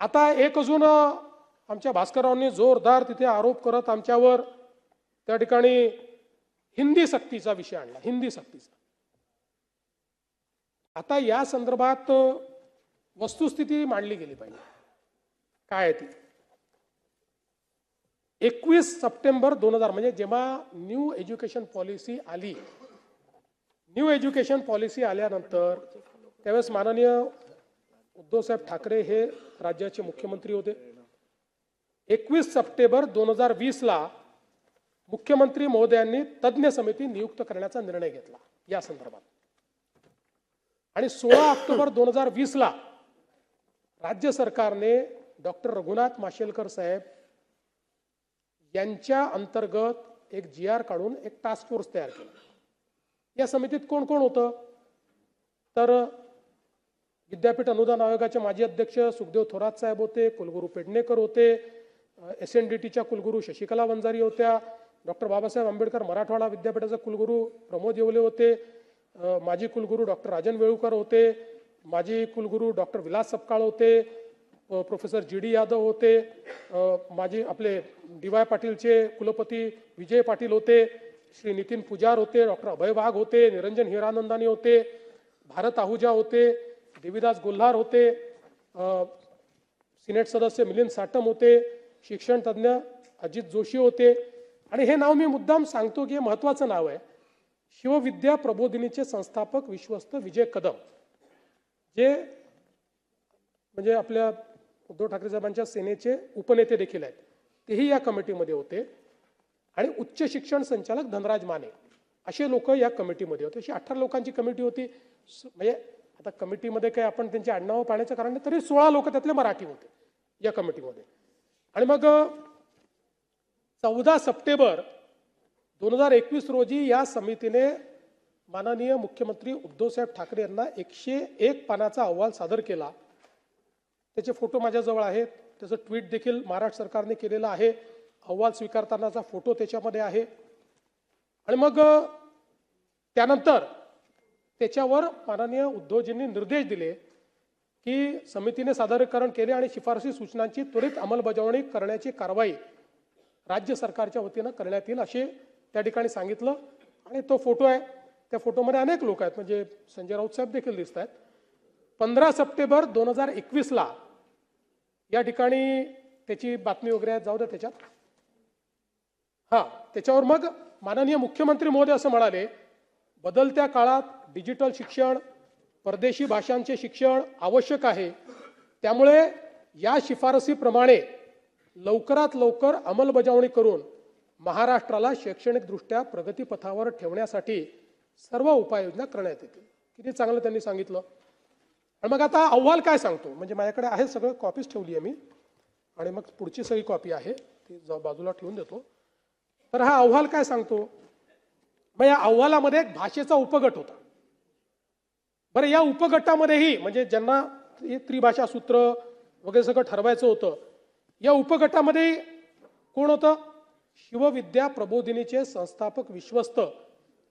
आता एक अजून आमच्या भास्कररावांनी जोरदार तिथे आरोप करत आमच्यावर त्या ठिकाणी हिंदी सक्तीचा विषय आणला, हिंदी सक्तीचा. आता या संदर्भात वस्तुस्थिती मांडली गेली पाहिजे. काय आहे ती? 21 सप्टेंबर 2000 म्हणजे जेव्हा न्यू एज्युकेशन पॉलिसी आली, न्यू एज्युकेशन पॉलिसी आल्यानंतर त्यावेळेस माननीय उद्धवसाहेब ठाकरे हे राज्याचे मुख्यमंत्री होते. 21 सप्टेंबर 2020 ला मुख्यमंत्री महोदयांनी तज्ञ समिती नियुक्त करण्याचा निर्णय घेतला या संदर्भात. आणि 16 ऑक्टोबर 2020 ला राज्य सरकारने डॉक्टर रघुनाथ माशेलकर साहेब यांच्या अंतर्गत एक GR काढून एक टास्क फोर्स तयार केला. या समितीत कोण कोण होतं? तर विद्यापीठ अनुदान आयोगाचे माजी अध्यक्ष सुखदेव थोरात साहेब होते, कुलगुरू पेडणेकर होते, SNDTच्या कुलगुरू शशिकला वंजारी होत्या, डॉक्टर बाबासाहेब आंबेडकर मराठवाडा विद्यापीठाचे कुलगुरू प्रमोद येवले होते, माजी कुलगुरू डॉक्टर राजन वेळुकर होते, माजी कुलगुरू डॉक्टर विलास सपकाळ होते, प्रोफेसर GD यादव होते, माजी आपले DY पाटीलचे कुलपती विजय पाटील होते, श्री नितीन पुजार होते, डॉक्टर अभय वाघ होते, निरंजन हिरानंदानी होते, भारत आहुजा होते, देवीदास गोल्हार होते, सिनेट सदस्य मिलिंद साटम होते, शिक्षण तज्ञ अजित जोशी होते. आणि हे नाव मी मुद्दाम सांगतो की हे महत्त्वाचं नाव आहे. शिवविद्या प्रबोधिनीचे संस्थापक विश्वस्त विजय कदम, जे म्हणजे आपल्या उद्धव ठाकरे साहेबांच्या सेनेचे उपनेते देखील आहेत, तेही या कमिटीमध्ये होते. आणि उच्च शिक्षण संचालक धनराज माने असे लोक या कमिटीमध्ये होते. अशी 18 लोकांची कमिटी होती. म्हणजे आता कमिटीमध्ये काय आपण त्यांची आडनावं पाहण्याचं कारण नाही, तरी 16 लोक त्यातले मराठी होते या कमिटीमध्ये. आणि मग 14 सप्टेंबर 2021 रोजी या समितीने माननीय मुख्यमंत्री उद्धवसाहेब ठाकरे यांना 101 पानाचा अहवाल सादर केला. त्याचे फोटो माझ्याजवळ आहेत, त्याचं ट्विट देखील महाराष्ट्र सरकारने केलेलं आहे, अहवाल स्वीकारतानाचा फोटो त्याच्यामध्ये आहे. आणि मग त्यानंतर त्याच्यावर माननीय उद्धवजींनी निर्देश दिले की समितीने सादरीकरण केले आणि शिफारसी सूचनांची त्वरित अंमलबजावणी करण्याची कारवाई राज्य सरकारच्या वतीनं करण्यात येईल असे त्या ठिकाणी सांगितलं. आणि तो फोटो आहे, त्या फोटोमध्ये अनेक लोक आहेत, म्हणजे संजय राऊत साहेब देखील दिसत आहेत. 15 सप्टेंबर 2021 ला या ठिकाणी त्याची बातमी वगैरे जाऊ द्या त्याच्यात. त्याच्यावर मग माननीय मुख्यमंत्री महोदय असं म्हणाले, बदलत्या काळात डिजिटल शिक्षण, परदेशी भाषांचे शिक्षण आवश्यक आहे. त्यामुळे या शिफारसीप्रमाणे लवकरात लवकर अंमलबजावणी करून महाराष्ट्राला शैक्षणिकदृष्ट्या प्रगतीपथावर ठेवण्यासाठी सर्व उपाययोजना करण्यात येतील. किती चांगलं त्यांनी सांगितलं. आणि मग आता अहवाल काय सांगतो, म्हणजे माझ्याकडे आहे सगळं, कॉपीज ठेवली आहे मी, आणि मग पुढची सगळी कॉपी आहे ती बाजूला ठेवून देतो. तर हा अहवाल काय सांगतो? मग या अहवालामध्ये एक भाषेचा उपगट होता. बरं, या उपगटामध्येही म्हणजे ज्यांना त्रिभाषा सूत्र वगैरे सगळं ठरवायचं होतं, या उपगटामध्ये कोण होतं? शिवविद्या प्रबोधिनीचे संस्थापक विश्वस्त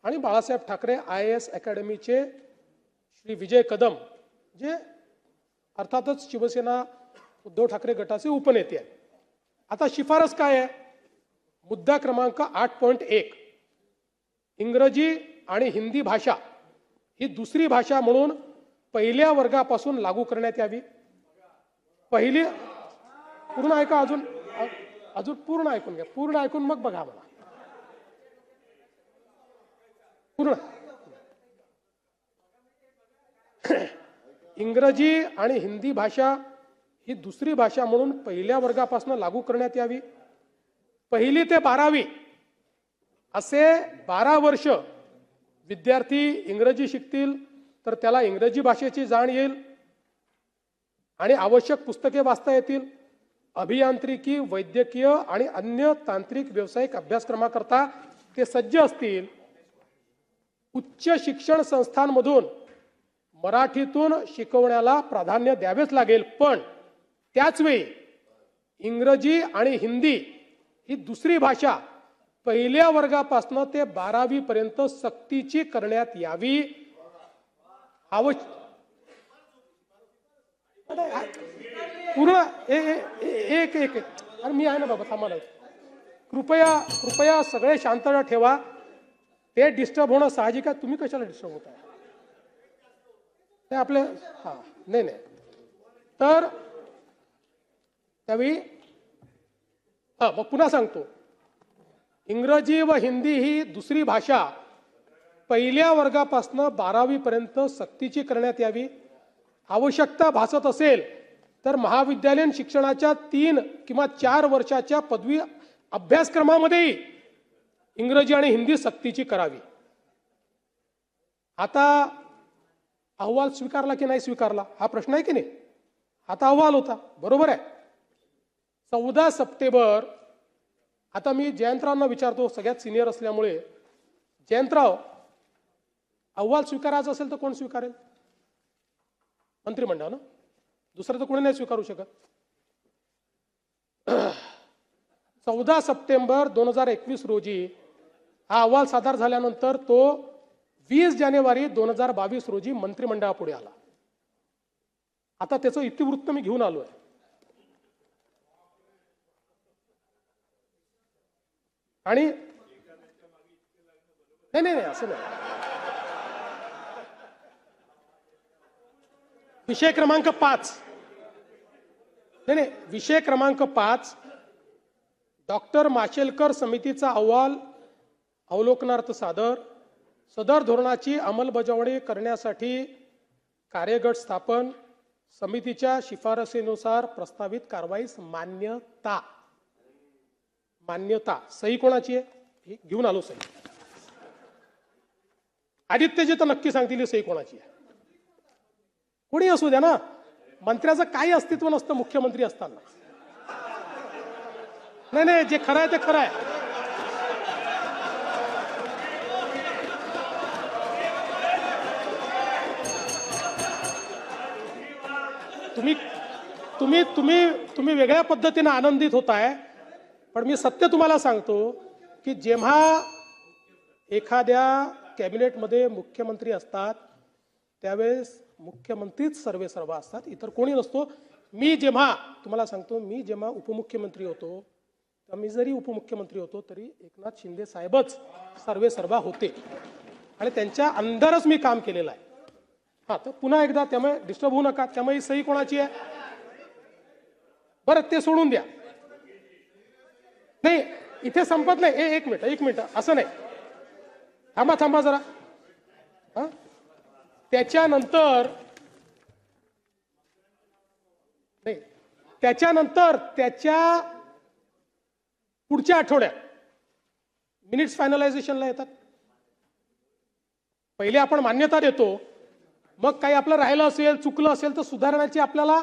आणि बाळासाहेब ठाकरे IAS अकॅडमीचे श्री विजय कदम, जे अर्थातच शिवसेना उद्धव ठाकरे गटाचे उपनेते आहेत. आता शिफारस काय आहे? मुद्दा क्रमांक 8.1, इंग्रजी आणि हिंदी भाषा ही दुसरी भाषा म्हणून पहिल्या वर्गापासून लागू करण्यात यावी. पहिली पूर्ण ऐका, अजून पूर्ण ऐकून घ्या, पूर्ण ऐकून मग बघा मला पूर्ण. इंग्रजी आणि हिंदी भाषा ही दुसरी भाषा म्हणून पहिल्या वर्गापासून लागू करण्यात यावी. 1ली ते 12वी असे 12 वर्ष विद्यार्थी इंग्रजी शिकतील तर त्याला इंग्रजी भाषेची जाण येईल आणि आवश्यक पुस्तके वाचता येतील. अभियांत्रिकी, वैद्यकीय आणि अन्य तांत्रिक व्यावसायिक अभ्यासक्रमाकरता ते सज्ज असतील. उच्च शिक्षण संस्थांमधून मराठीतून शिकवण्याला प्राधान्य द्यावेच लागेल, पण त्याचवेळी इंग्रजी आणि हिंदी ही दुसरी भाषा पहिल्या वर्गापासून ते 12वी पर्यंत सक्तीची करण्यात यावी. पूर्ण एक एक अरे मी आहे ना बाबा, थांबा ना. कृपया कृपया सगळे शांतता ठेवा. ते डिस्टर्ब होणं साहजिक आहे. तुम्ही कशाला डिस्टर्ब होताय? ते आपले हा नाही नाही. तर त्यावेळी हा मग पुन्हा सांगतो, इंग्रजी व हिंदी ही दुसरी भाषा पहिल्या वर्गापासून 12वी पर्यंत सक्तीची करण्यात यावी. आवश्यकता भासत असेल तर महाविद्यालयीन शिक्षणाच्या 3 किंवा 4 वर्षाच्या पदवी अभ्यासक्रमामध्येही इंग्रजी आणि हिंदी सक्तीची करावी. आता अहवाल स्वीकारला की नाही स्वीकारला हा प्रश्न आहे की नाही? आता अहवाल होता, बरोबर आहे. 14 सप्टेंबर. आता मी जयंतरावांना विचारतो, सगळ्यात सिनियर असल्यामुळे. जयंतराव, अहवाल स्वीकारायचा असेल तर कोण स्वीकारेल? मंत्रिमंडळ ना, दुसरं तर कोणी नाही स्वीकारू शकत. 14 सप्टेंबर 2021 रोजी हा अहवाल सादर झाल्यानंतर तो 20 जानेवारी 2022 रोजी मंत्रिमंडळापुढे आला. आता त्याचं इतिवृत्त मी घेऊन आलोय. आणि नाही नाही असं नाही. विषय क्रमांक 5. नाही, विषय क्रमांक 5, डॉक्टर माशेलकर समितीचा अहवाल अवलोकनार्थ सादर. सदर धोरणाची अंमलबजावणी करण्यासाठी कार्यगट स्थापन. समितीच्या शिफारसीनुसार प्रस्तावित कारवाईस मान्यता. मान्यता. सही कोणाची आहे? घेऊन आलो सही. आदित्यजी तर नक्की सांगतील सही कोणाची आहे. कोणी असू द्या ना, मंत्र्याचं काही अस्तित्व नसतं मुख्यमंत्री असताना. नाही नाही, जे खरं आहे ते खरं आहे. तुम्ही तुम्ही तुम्ही तुम्ही वेगळ्या पद्धतीने आनंदित होताय, पण मी सत्य तुम्हाला सांगतो की जेव्हा एखाद्या कॅबिनेटमध्ये मुख्यमंत्री असतात त्यावेळेस मुख्यमंत्रीच सर्वेसर्वा असतात, इतर कोणी नसतो. मी जेव्हा तुम्हाला सांगतो, मी जेव्हा उपमुख्यमंत्री होतो तेव्हा मी जरी उपमुख्यमंत्री होतो तरी एकनाथ शिंदे साहेबच सर्वेसर्वा होते आणि त्यांच्या अंदरच मी काम केलेलं आहे. हा, तर पुन्हा एकदा त्यामुळे डिस्टर्ब होऊ नका. त्यामुळे ही सही कोणाची आहे? बरं ते सोडून द्या. नाही, इथे संपत नाही. एक मिनिट असं नाही. थांबा थांबा जरा. हा, त्याच्यानंतर नाही, त्याच्यानंतर त्याच्या पुढच्या आठवड्यात मिनिट्स फायनलायझेशनला येतात. पहिले आपण मान्यता देतो, मग काही आपलं राहिलं असेल, चुकलं असेल तर सुधारण्याची आपल्याला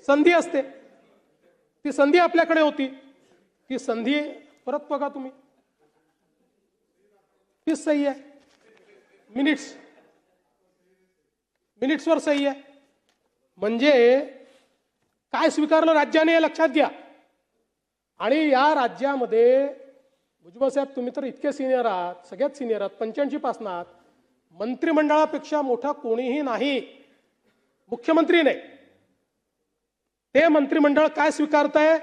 संधी असते. ती संधी आपल्याकडे होती. ती संधी परत बघा तुम्ही. तीच सही आहे. मिनिट्सवर सही आहे. म्हणजे काय स्वीकारलं राज्याने हे लक्षात घ्या. आणि या राज्यामध्ये भुजबळ साहेब तुम्ही तर इतके सिनियर आहात, सगळ्यात सिनियर आहात, 85 पासून आहात. मंत्रिमंडळापेक्षा मोठा कोणीही नाही, मुख्यमंत्री नाही. ते मंत्रिमंडळ काय स्वीकारताय?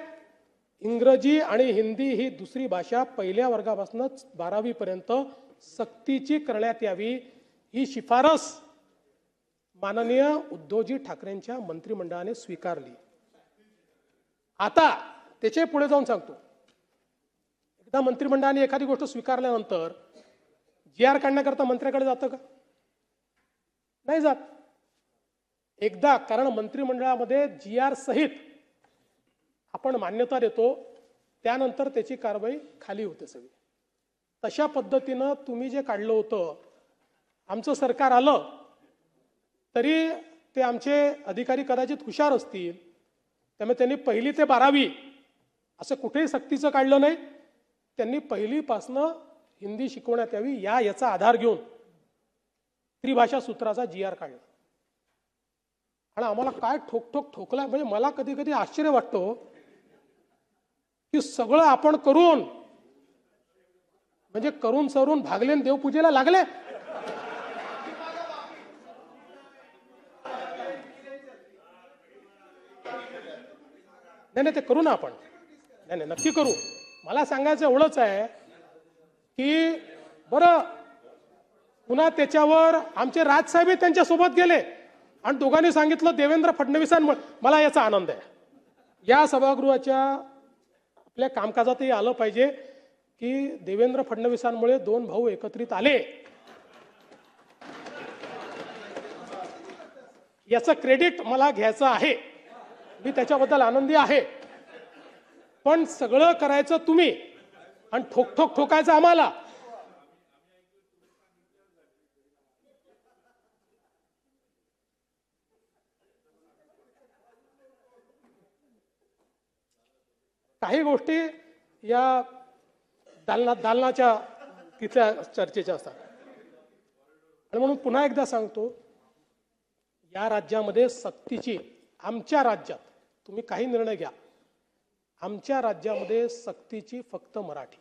इंग्रजी आणि हिंदी ही दुसरी भाषा पहिल्या वर्गापासून 12वी पर्यंत सक्तीची करण्यात यावी, ही शिफारस माननीय उद्धवजी ठाकरेंच्या मंत्रिमंडळाने स्वीकारली. आता त्याचे पुढे जाऊन सांगतो, एकदा मंत्रिमंडळाने एखादी गोष्ट स्वीकारल्यानंतर GR काढण्याकरता मंत्र्याकडे जातं का? नाही जात. एकदा, कारण मंत्रिमंडळामध्ये GR सहित आपण मान्यता देतो, त्यानंतर त्याची कारवाई खाली होते सगळी. तशा पद्धतीनं तुम्ही जे काढलं होतं, आमचं सरकार आलं तरी ते आमचे अधिकारी कदाचित हुशार असतील, त्यामुळे त्यांनी 1ली ते 12वी असं कुठेही सक्तीचं काढलं नाही. त्यांनी 1लीपासनं हिंदी शिकवण्यात यावी याचा आधार घेऊन त्रिभाषा सूत्राचा GR काढला. आणि आम्हाला काय ठोकला. म्हणजे मला कधी कधी आश्चर्य वाटतं की सगळं आपण करून म्हणजे करून सरून भागले देवपूजेला लागले. नाही नाही, ते करू ना आपण. नाही नाही, नक्की करू. मला सांगायचं एवढंच आहे की बरं, पुन्हा त्याच्यावर आमचे राजसाहेब त्यांच्यासोबत गेले आणि दोघांनी सांगितलं देवेंद्र फडणवीसांमुळे. मला याचा आनंद आहे. या सभागृहाच्या आपल्या कामकाजातही आलं पाहिजे की देवेंद्र फडणवीसांमुळे दोन भाऊ एकत्रित आले. याचं क्रेडिट मला घ्यायचं आहे, मी त्याच्याबद्दल आनंदी आहे. पण सगळं करायचं तुम्ही आणि ठोक ठोकायचं आम्हाला. काही गोष्टी या दालनाच्या तिथल्या चर्चेच्या असतात. आणि म्हणून पुन्हा एकदा सांगतो, या राज्यामध्ये सक्तीची, आमच्या राज्यात तुम्ही काही निर्णय घ्या, आमच्या राज्यामध्ये सक्तीची फक्त मराठी.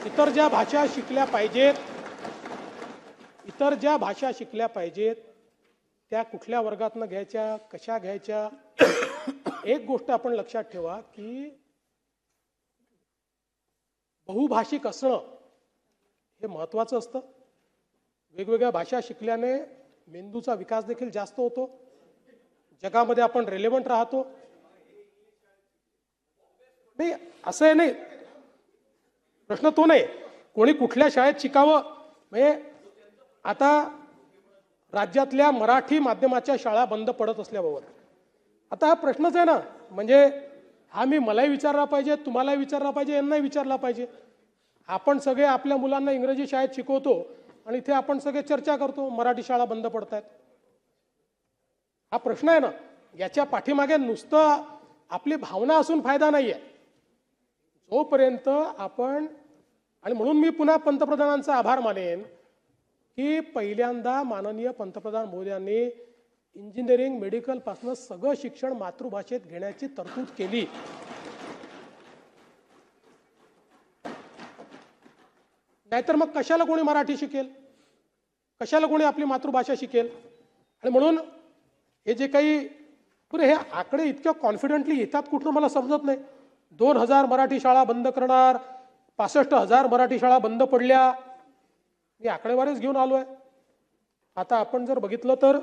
इतर ज्या भाषा शिकल्या पाहिजेत, इतर ज्या भाषा शिकल्या पाहिजेत त्या कुठल्या वर्गातनं घ्यायच्या, कशा घ्यायच्या. एक गोष्ट आपण लक्षात ठेवा की बहुभाषिक असणं हे महत्त्वाचं असतं. वेगवेगळ्या भाषा शिकल्याने मेंदूचा विकास देखील जास्त होतो, जगामध्ये आपण रेलेव्हंट राहतो. नाही असं आहे, नाही प्रश्न तो नाही. कोणी कुठल्या शाळेत शिकावं, म्हणजे आता राज्यातल्या मराठी माध्यमाच्या शाळा बंद पडत असल्याबाबत आता हा प्रश्नच आहे ना. म्हणजे हा मी मलाही विचारला पाहिजे, तुम्हालाही विचारला पाहिजे, यांनाही विचारला पाहिजे. आपण सगळे आपल्या मुलांना इंग्रजी शाळेत शिकवतो आणि इथे आपण सगळे चर्चा करतो मराठी शाळा बंद पडत आहेत. हा प्रश्न आहे ना. याच्या पाठीमागे नुसतं आपली भावना असून फायदा नाही आहे. जोपर्यंत आपण, आणि म्हणून मी पुन्हा पंतप्रधानांचा आभार मानेन की पहिल्यांदा माननीय पंतप्रधान मोदयांनी इंजिनिअरिंग मेडिकल पासून सगळं शिक्षण मातृभाषेत घेण्याची तरतूद केली. नाहीतर मग कशाला कोणी मराठी शिकेल, कशाला कोणी आपली मातृभाषा शिकेल. आणि म्हणून हे जे काही पुरे हे आकडे इतक्या कॉन्फिडेंटली येतात कुठून मला समजत नाही. 2000 मराठी शाळा बंद करणार, 65,000 मराठी शाळा बंद पडल्या. मी आकडेवारीच घेऊन आलोय. आता आपण जर बघितलं तर